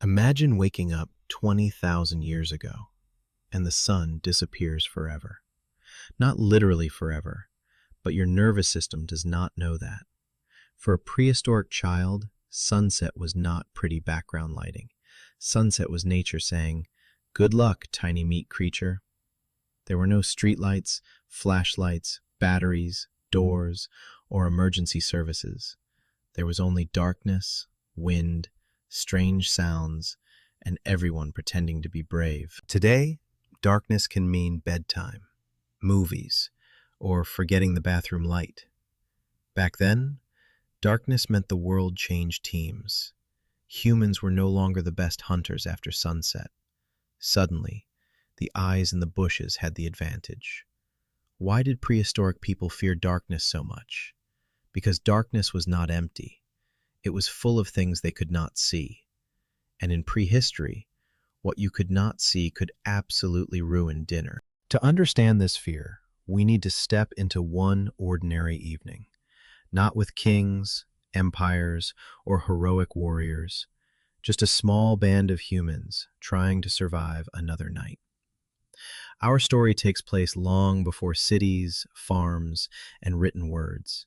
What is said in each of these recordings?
Imagine waking up 20,000 years ago and the sun disappears forever. Not literally forever, but your nervous system does not know that. For a prehistoric child, sunset was not pretty background lighting. Sunset was nature saying, "Good luck, tiny meat creature." There were no streetlights, flashlights, batteries, doors, or emergency services. There was only darkness, wind, strange sounds, and everyone pretending to be brave. Today, darkness can mean bedtime, movies, or forgetting the bathroom light. Back then, darkness meant the world changed teams. Humans were no longer the best hunters after sunset. Suddenly, the eyes in the bushes had the advantage. Why did prehistoric people fear darkness so much? Because darkness was not empty. It was full of things they could not see. And in prehistory, what you could not see could absolutely ruin dinner. To understand this fear, we need to step into one ordinary evening, not with kings, empires, or heroic warriors, just a small band of humans trying to survive another night. Our story takes place long before cities, farms, and written words.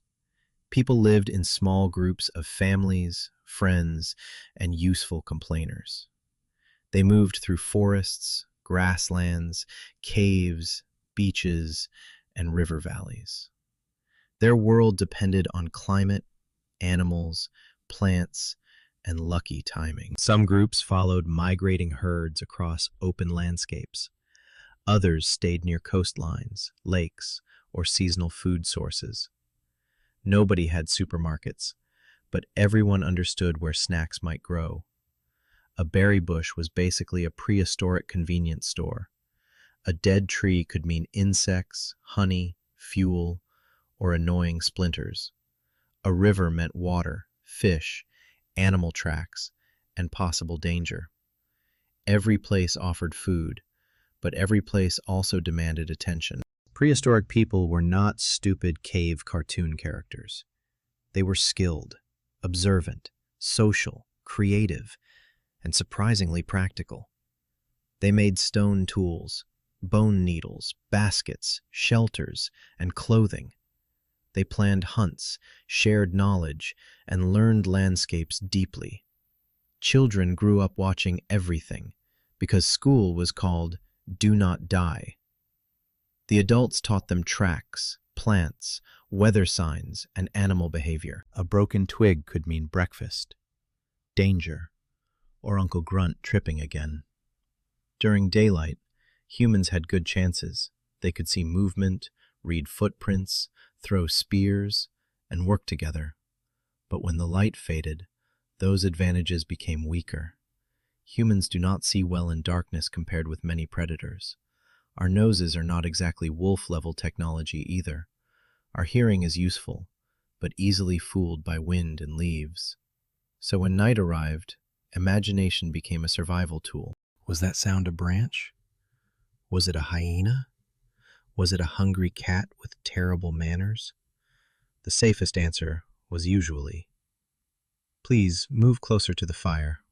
People lived in small groups of families, friends, and useful complainers. They moved through forests, grasslands, caves, beaches, and river valleys. Their world depended on climate, animals, plants, and lucky timing. Some groups followed migrating herds across open landscapes. Others stayed near coastlines, lakes, or seasonal food sources. Nobody had supermarkets, but everyone understood where snacks might grow. A berry bush was basically a prehistoric convenience store. A dead tree could mean insects, honey, fuel, or annoying splinters. A river meant water, fish, animal tracks, and possible danger. Every place offered food, but every place also demanded attention. Prehistoric people were not stupid cave cartoon characters. They were skilled, observant, social, creative, and surprisingly practical. They made stone tools, bone needles, baskets, shelters, and clothing. They planned hunts, shared knowledge, and learned landscapes deeply. Children grew up watching everything because school was called "Do Not Die." The adults taught them tracks, plants, weather signs, and animal behavior. A broken twig could mean breakfast, danger, or Uncle Grunt tripping again. During daylight, humans had good chances. They could see movement, read footprints, throw spears, and work together. But when the light faded, those advantages became weaker. Humans do not see well in darkness compared with many predators. Our noses are not exactly wolf-level technology either. Our hearing is useful, but easily fooled by wind and leaves. So when night arrived, imagination became a survival tool. Was that sound a branch? Was it a hyena? Was it a hungry cat with terrible manners? The safest answer was usually, "Please move closer to the fire."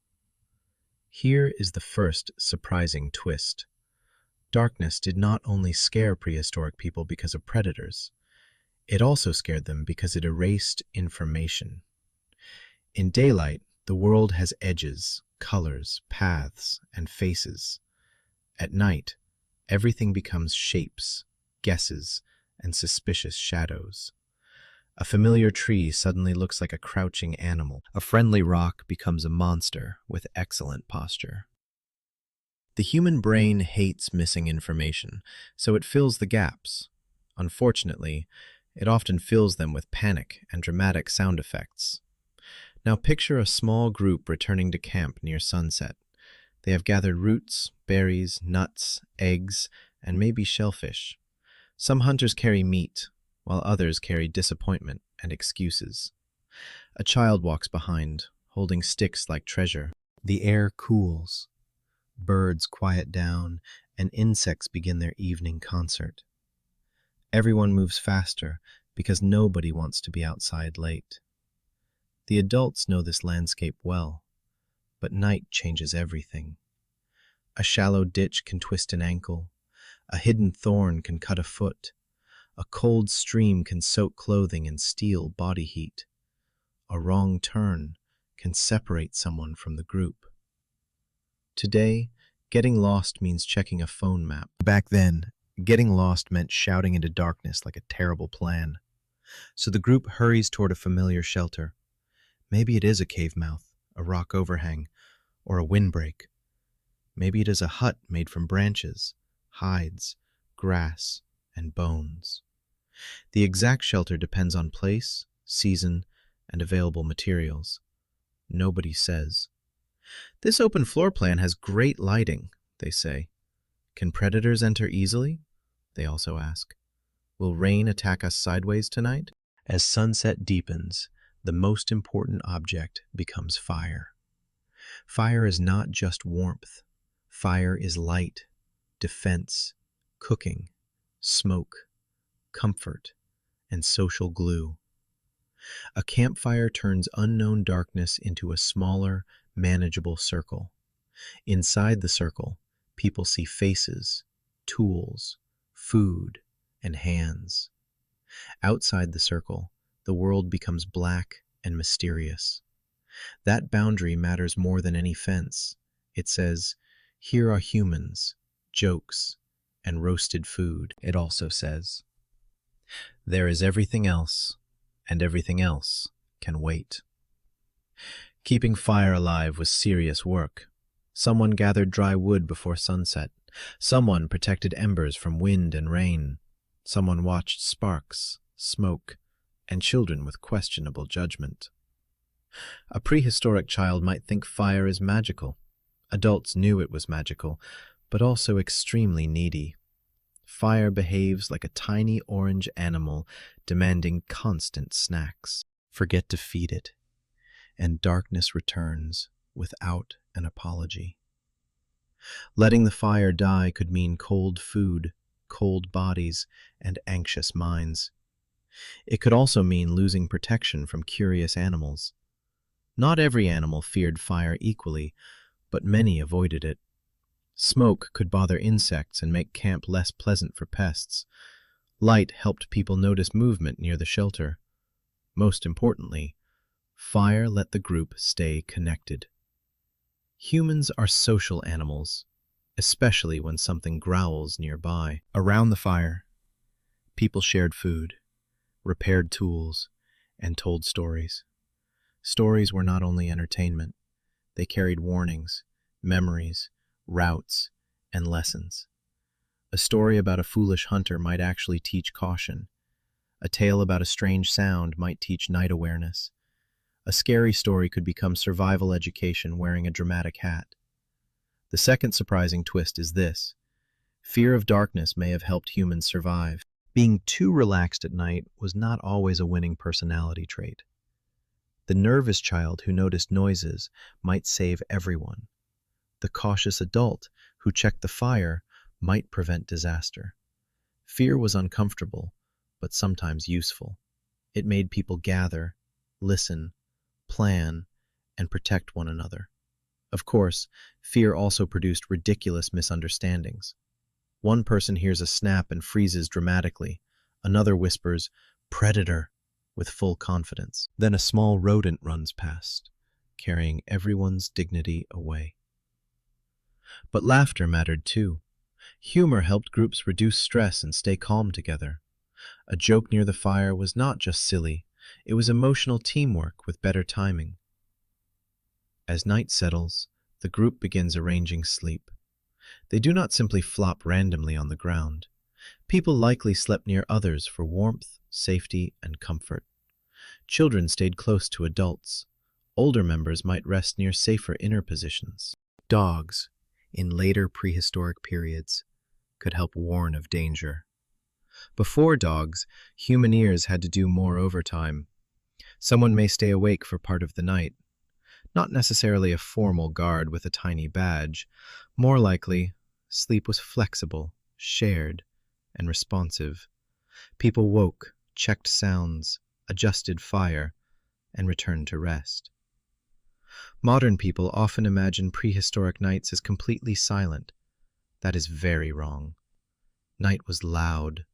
Here is the first surprising twist. Darkness did not only scare prehistoric people because of predators, it also scared them because it erased information. In daylight, the world has edges, colors, paths, and faces. At night, everything becomes shapes, guesses, and suspicious shadows. A familiar tree suddenly looks like a crouching animal. A friendly rock becomes a monster with excellent posture. The human brain hates missing information, so it fills the gaps. Unfortunately, it often fills them with panic and dramatic sound effects. Now picture a small group returning to camp near sunset. They have gathered roots, berries, nuts, eggs, and maybe shellfish. Some hunters carry meat, while others carry disappointment and excuses. A child walks behind, holding sticks like treasure. The air cools. Birds quiet down, and insects begin their evening concert. Everyone moves faster because nobody wants to be outside late. The adults know this landscape well. But night changes everything. A shallow ditch can twist an ankle. A hidden thorn can cut a foot. A cold stream can soak clothing and steal body heat. A wrong turn can separate someone from the group. Today, getting lost means checking a phone map. Back then, getting lost meant shouting into darkness like a terrible plan. So the group hurries toward a familiar shelter. Maybe it is a cave mouth, a rock overhang, or a windbreak. Maybe it is a hut made from branches, hides, grass, and bones. The exact shelter depends on place, season, and available materials. Nobody says. This open floor plan has great lighting, they say. Can predators enter easily? They also ask. Will rain attack us sideways tonight? As sunset deepens, the most important object becomes fire. Fire is not just warmth. Fire is light, defense, cooking, smoke, comfort, and social glue. A campfire turns unknown darkness into a smaller, manageable circle. Inside the circle, people see faces, tools, food, and hands. Outside the circle, the world becomes black and mysterious. That boundary matters more than any fence. It says, "Here are humans, jokes, and roasted food." It also says, "There is everything else, and everything else can wait." Keeping fire alive was serious work. Someone gathered dry wood before sunset. Someone protected embers from wind and rain. Someone watched sparks, smoke, and children with questionable judgment. A prehistoric child might think fire is magical. Adults knew it was magical, but also extremely needy. Fire behaves like a tiny orange animal demanding constant snacks. Forget to feed it, and darkness returns without an apology. Letting the fire die could mean cold food, cold bodies, and anxious minds. It could also mean losing protection from curious animals. Not every animal feared fire equally, but many avoided it. Smoke could bother insects and make camp less pleasant for pests. Light helped people notice movement near the shelter. Most importantly, fire let the group stay connected. Humans are social animals, especially when something growls nearby. Around the fire, people shared food, repaired tools, and told stories. Stories were not only entertainment, they carried warnings, memories, routes, and lessons. A story about a foolish hunter might actually teach caution. A tale about a strange sound might teach night awareness. A scary story could become survival education wearing a dramatic hat. The second surprising twist is this. Fear of darkness may have helped humans survive. Being too relaxed at night was not always a winning personality trait. The nervous child who noticed noises might save everyone. The cautious adult who checked the fire might prevent disaster. Fear was uncomfortable, but sometimes useful. It made people gather, listen, plan, and protect one another. Of course, fear also produced ridiculous misunderstandings. One person hears a snap and freezes dramatically. Another whispers, "Predator," with full confidence. Then a small rodent runs past, carrying everyone's dignity away. But laughter mattered too. Humor helped groups reduce stress and stay calm together. A joke near the fire was not just silly, it was emotional teamwork with better timing. As night settles, the group begins arranging sleep. They do not simply flop randomly on the ground. People likely slept near others for warmth, safety, and comfort. Children stayed close to adults. Older members might rest near safer inner positions. Dogs, in later prehistoric periods, could help warn of danger. Before dogs, human ears had to do more overtime. Someone may stay awake for part of the night. Not necessarily a formal guard with a tiny badge. More likely, sleep was flexible, shared, and responsive. People woke, checked sounds, adjusted fire, and returned to rest. Modern people often imagine prehistoric nights as completely silent. That is very wrong. Night was loud,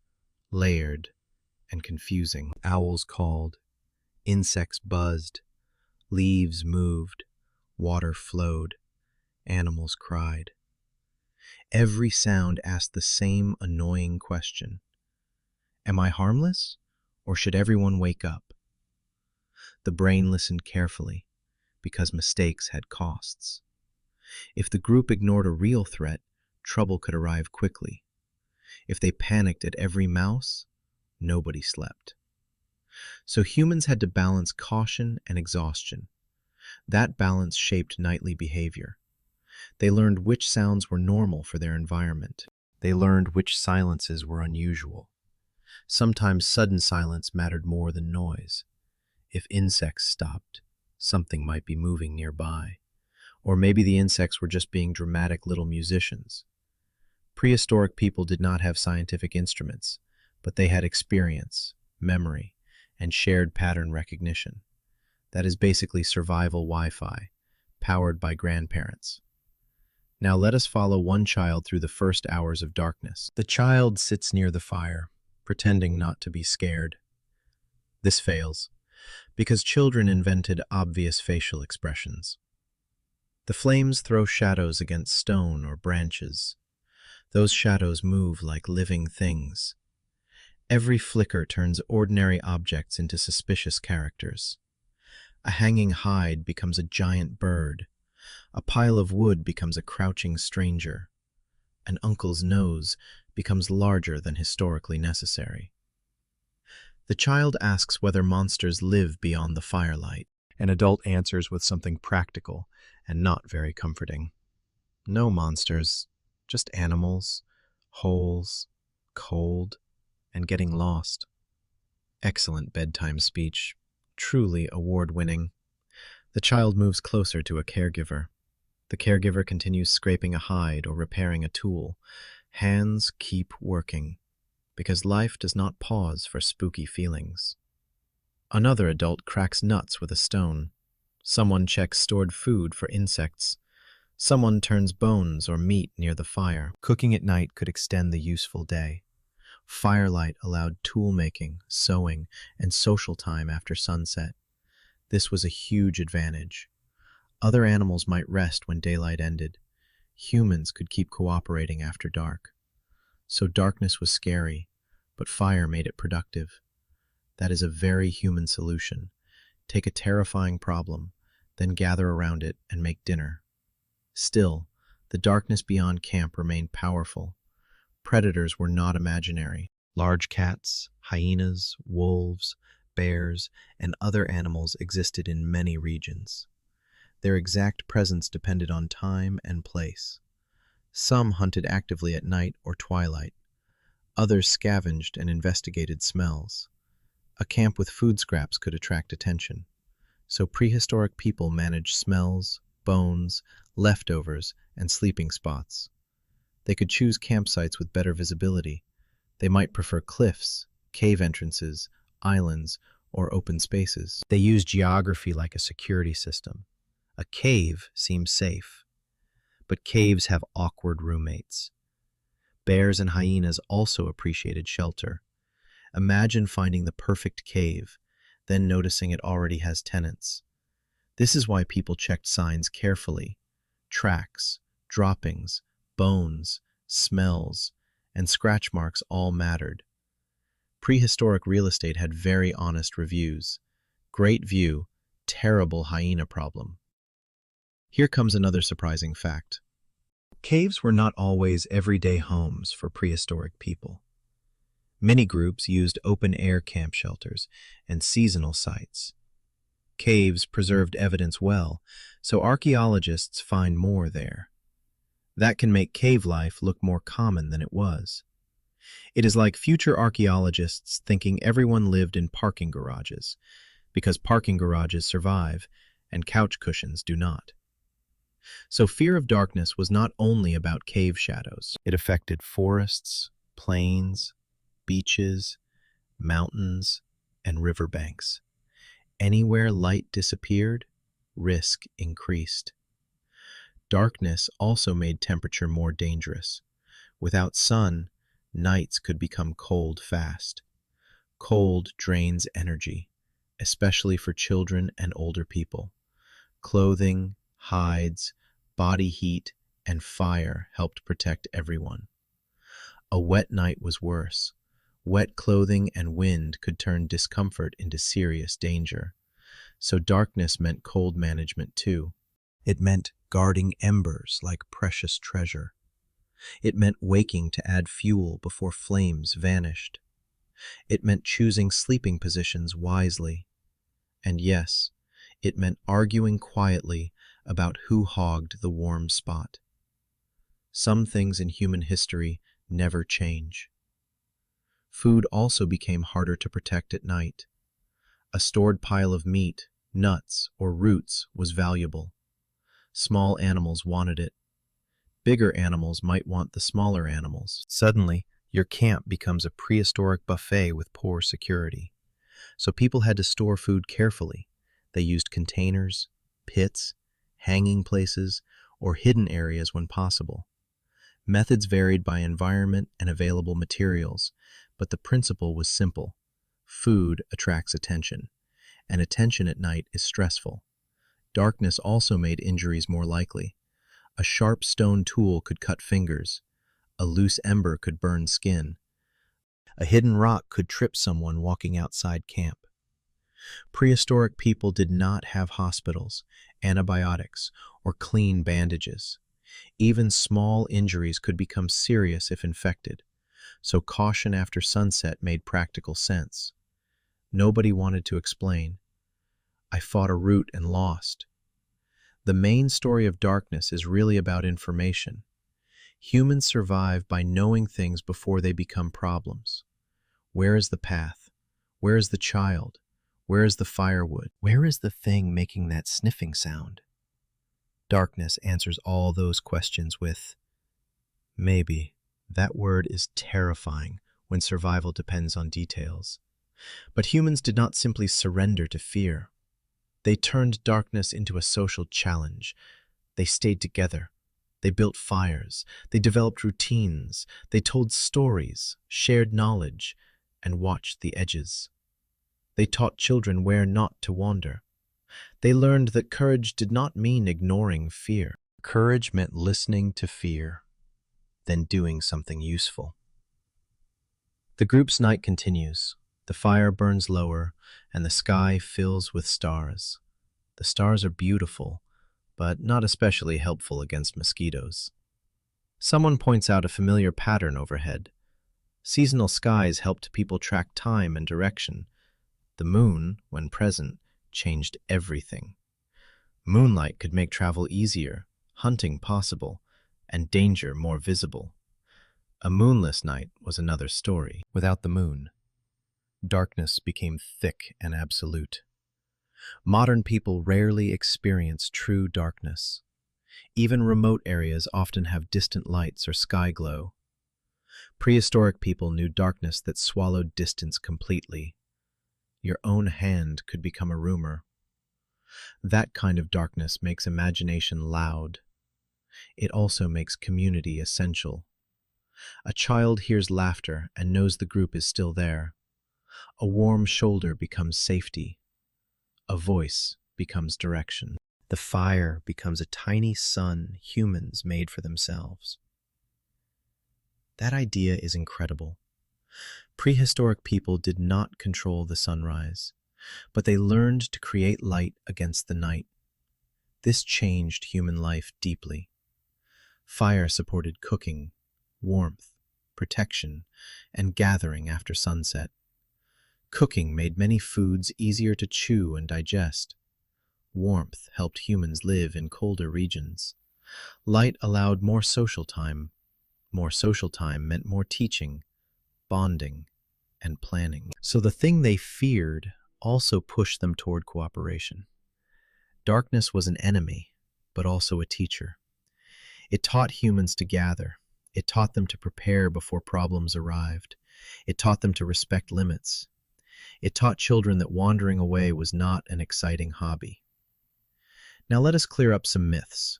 layered, and confusing. Owls called, insects buzzed, leaves moved, water flowed, animals cried. Every sound asked the same annoying question. Am I harmless, or should everyone wake up? The brain listened carefully, because mistakes had costs. If the group ignored a real threat, trouble could arrive quickly. If they panicked at every mouse, nobody slept. So humans had to balance caution and exhaustion. That balance shaped nightly behavior. They learned which sounds were normal for their environment. They learned which silences were unusual. Sometimes sudden silence mattered more than noise. If insects stopped, something might be moving nearby. Or maybe the insects were just being dramatic little musicians. Prehistoric people did not have scientific instruments, but they had experience, memory, and shared pattern recognition. That is basically survival Wi-Fi, powered by grandparents. Now let us follow one child through the first hours of darkness. The child sits near the fire, pretending not to be scared. This fails, because children invented obvious facial expressions. The flames throw shadows against stone or branches. Those shadows move like living things. Every flicker turns ordinary objects into suspicious characters. A hanging hide becomes a giant bird. A pile of wood becomes a crouching stranger. An uncle's nose becomes larger than historically necessary. The child asks whether monsters live beyond the firelight. An adult answers with something practical and not very comforting. No monsters, just animals, holes, cold, and getting lost. Excellent bedtime speech, truly award-winning. The child moves closer to a caregiver. The caregiver continues scraping a hide or repairing a tool. Hands keep working, because life does not pause for spooky feelings. Another adult cracks nuts with a stone. Someone checks stored food for insects. Someone turns bones or meat near the fire. Cooking at night could extend the useful day. Firelight allowed tool-making, sewing, and social time after sunset. This was a huge advantage. Other animals might rest when daylight ended. Humans could keep cooperating after dark. So darkness was scary, but fire made it productive. That is a very human solution. Take a terrifying problem, then gather around it and make dinner. Still, the darkness beyond camp remained powerful. Predators were not imaginary. Large cats, hyenas, wolves, bears, and other animals existed in many regions. Their exact presence depended on time and place. Some hunted actively at night or twilight. Others scavenged and investigated smells. A camp with food scraps could attract attention. So prehistoric people managed smells, bones, leftovers, and sleeping spots. They could choose campsites with better visibility. They might prefer cliffs, cave entrances, islands, or open spaces. They used geography like a security system. A cave seems safe, but caves have awkward roommates. Bears and hyenas also appreciated shelter. Imagine finding the perfect cave, then noticing it already has tenants. This is why people checked signs carefully. Tracks, droppings, bones, smells, and scratch marks all mattered. Prehistoric real estate had very honest reviews. Great view, terrible hyena problem. Here comes another surprising fact. Caves were not always everyday homes for prehistoric people. Many groups used open-air camp shelters and seasonal sites. Caves preserved evidence well, so archaeologists find more there. That can make cave life look more common than it was. It is like future archaeologists thinking everyone lived in parking garages, because parking garages survive and couch cushions do not. So fear of darkness was not only about cave shadows. It affected forests, plains, beaches, mountains, and riverbanks. Anywhere light disappeared, risk increased. Darkness also made temperature more dangerous. Without sun, nights could become cold fast. Cold drains energy, especially for children and older people. Clothing, hides, body heat, and fire helped protect everyone. A wet night was worse. Wet clothing and wind could turn discomfort into serious danger. So darkness meant cold management too. It meant guarding embers like precious treasure. It meant waking to add fuel before flames vanished. It meant choosing sleeping positions wisely. And yes, it meant arguing quietly about who hogged the warm spot. Some things in human history never change. Food also became harder to protect at night. A stored pile of meat, nuts, or roots was valuable. Small animals wanted it. Bigger animals might want the smaller animals. Suddenly, your camp becomes a prehistoric buffet with poor security. So people had to store food carefully. They used containers, pits, hanging places, or hidden areas when possible. Methods varied by environment and available materials, but the principle was simple. Food attracts attention, and attention at night is stressful. Darkness also made injuries more likely. A sharp stone tool could cut fingers. A loose ember could burn skin. A hidden rock could trip someone walking outside camp. Prehistoric people did not have hospitals, antibiotics, or clean bandages. Even small injuries could become serious if infected, so caution after sunset made practical sense. Nobody wanted to explain, "I fought a root and lost." The main story of darkness is really about information. Humans survive by knowing things before they become problems. Where is the path? Where is the child? Where is the firewood? Where is the thing making that sniffing sound? Darkness answers all those questions with maybe. That word is terrifying when survival depends on details. But humans did not simply surrender to fear. They turned darkness into a social challenge. They stayed together. They built fires. They developed routines. They told stories, shared knowledge, and watched the edges. They taught children where not to wander. They learned that courage did not mean ignoring fear. Courage meant listening to fear, then doing something useful. The group's night continues. The fire burns lower, and the sky fills with stars. The stars are beautiful, but not especially helpful against mosquitoes. Someone points out a familiar pattern overhead. Seasonal skies helped people track time and direction. The moon, when present, changed everything. Moonlight could make travel easier, hunting possible, and danger more visible. A moonless night was another story. Without the moon, darkness became thick and absolute. Modern people rarely experience true darkness. Even remote areas often have distant lights or sky glow. Prehistoric people knew darkness that swallowed distance completely. Your own hand could become a rumor. That kind of darkness makes imagination loud. It also makes community essential. A child hears laughter and knows the group is still there. A warm shoulder becomes safety. A voice becomes direction. The fire becomes a tiny sun humans made for themselves. That idea is incredible. Prehistoric people did not control the sunrise, but they learned to create light against the night. This changed human life deeply. Fire supported cooking, warmth, protection, and gathering after sunset. Cooking made many foods easier to chew and digest. Warmth helped humans live in colder regions. Light allowed more social time. More social time meant more teaching, bonding, and planning. So the thing they feared also pushed them toward cooperation. Darkness was an enemy, but also a teacher. It taught humans to gather. It taught them to prepare before problems arrived. It taught them to respect limits. It taught children that wandering away was not an exciting hobby. Now let us clear up some myths.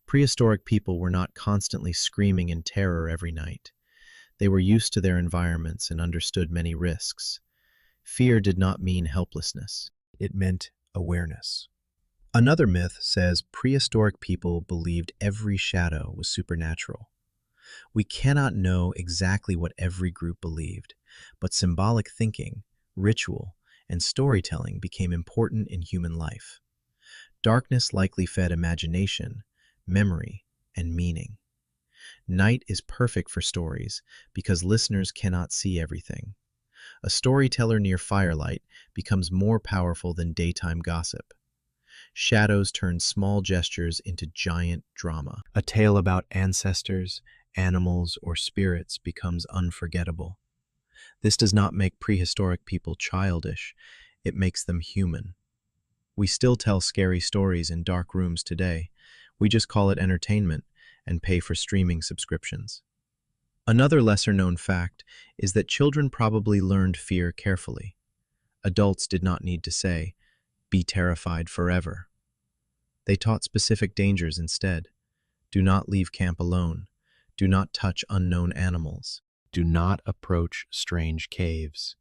Prehistoric people were not constantly screaming in terror every night. They were used to their environments and understood many risks. Fear did not mean helplessness. It meant awareness. Another myth says prehistoric people believed every shadow was supernatural. We cannot know exactly what every group believed, but symbolic thinking, ritual, and storytelling became important in human life. Darkness likely fed imagination, memory, and meaning. Night is perfect for stories because listeners cannot see everything. A storyteller near firelight becomes more powerful than daytime gossip. Shadows turn small gestures into giant drama. A tale about ancestors, animals, or spirits becomes unforgettable. This does not make prehistoric people childish, it makes them human. We still tell scary stories in dark rooms today. We just call it entertainment and pay for streaming subscriptions. Another lesser-known fact is that children probably learned fear carefully. Adults did not need to say, "Be terrified forever." They taught specific dangers instead. Do not leave camp alone. Do not touch unknown animals. Do not approach strange caves.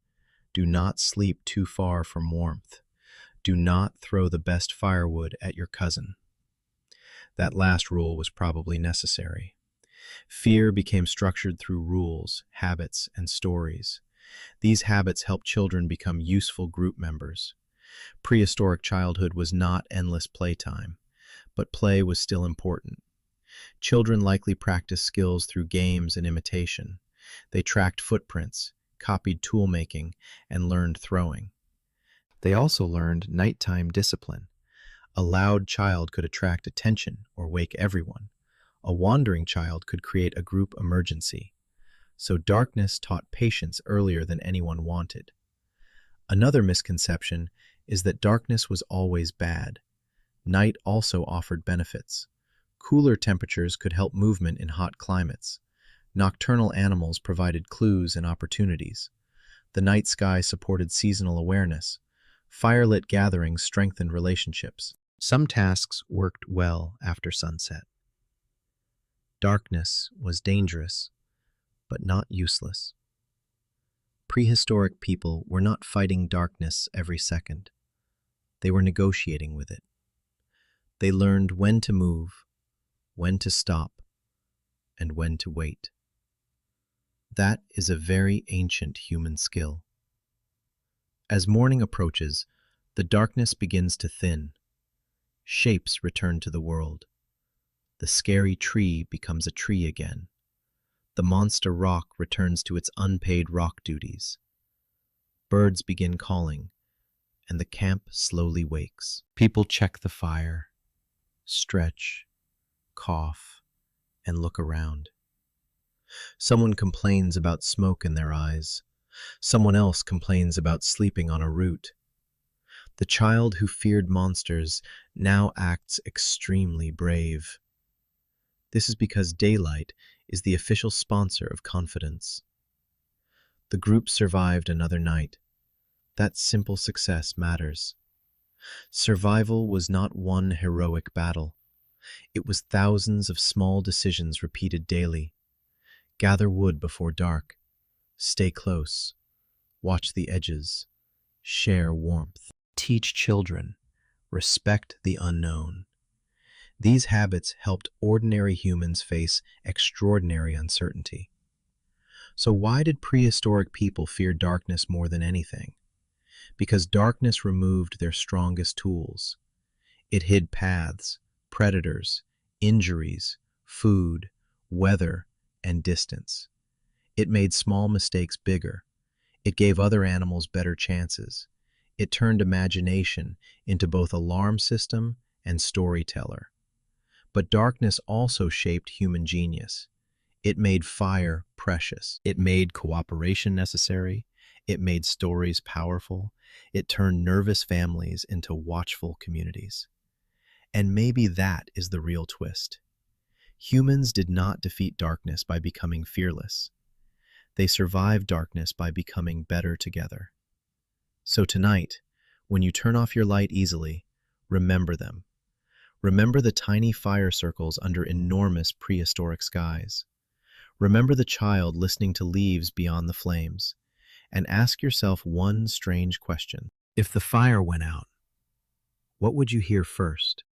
Do not sleep too far from warmth. Do not throw the best firewood at your cousin. That last rule was probably necessary. Fear became structured through rules, habits, and stories. These habits helped children become useful group members. Prehistoric childhood was not endless playtime, but play was still important. Children likely practiced skills through games and imitation. They tracked footprints, copied tool-making, and learned throwing. They also learned nighttime discipline. A loud child could attract attention or wake everyone. A wandering child could create a group emergency. So darkness taught patience earlier than anyone wanted. Another misconception is that darkness was always bad. Night also offered benefits. Cooler temperatures could help movement in hot climates. Nocturnal animals provided clues and opportunities. The night sky supported seasonal awareness. Firelit gatherings strengthened relationships. Some tasks worked well after sunset. Darkness was dangerous, but not useless. Prehistoric people were not fighting darkness every second. They were negotiating with it. They learned when to move, when to stop, and when to wait. That is a very ancient human skill. As morning approaches, the darkness begins to thin. Shapes return to the world. The scary tree becomes a tree again. The monster rock returns to its unpaid rock duties. Birds begin calling, and the camp slowly wakes. People check the fire, stretch, cough, and look around. Someone complains about smoke in their eyes. Someone else complains about sleeping on a root. The child who feared monsters now acts extremely brave. This is because daylight is the official sponsor of confidence. The group survived another night. That simple success matters. Survival was not one heroic battle. It was thousands of small decisions repeated daily. Gather wood before dark. Stay close. Watch the edges. Share warmth. Teach children. Respect the unknown. These habits helped ordinary humans face extraordinary uncertainty. So why did prehistoric people fear darkness more than anything? Because darkness removed their strongest tools. It hid paths, predators, injuries, food, weather, and distance. It made small mistakes bigger. It gave other animals better chances. It turned imagination into both alarm system and storyteller. But darkness also shaped human genius. It made fire precious. It made cooperation necessary. It made stories powerful. It turned nervous families into watchful communities. And maybe that is the real twist. Humans did not defeat darkness by becoming fearless. They survived darkness by becoming better together. So tonight, when you turn off your light easily, remember them. Remember the tiny fire circles under enormous prehistoric skies. Remember the child listening to leaves beyond the flames. And ask yourself one strange question. If the fire went out, what would you hear first?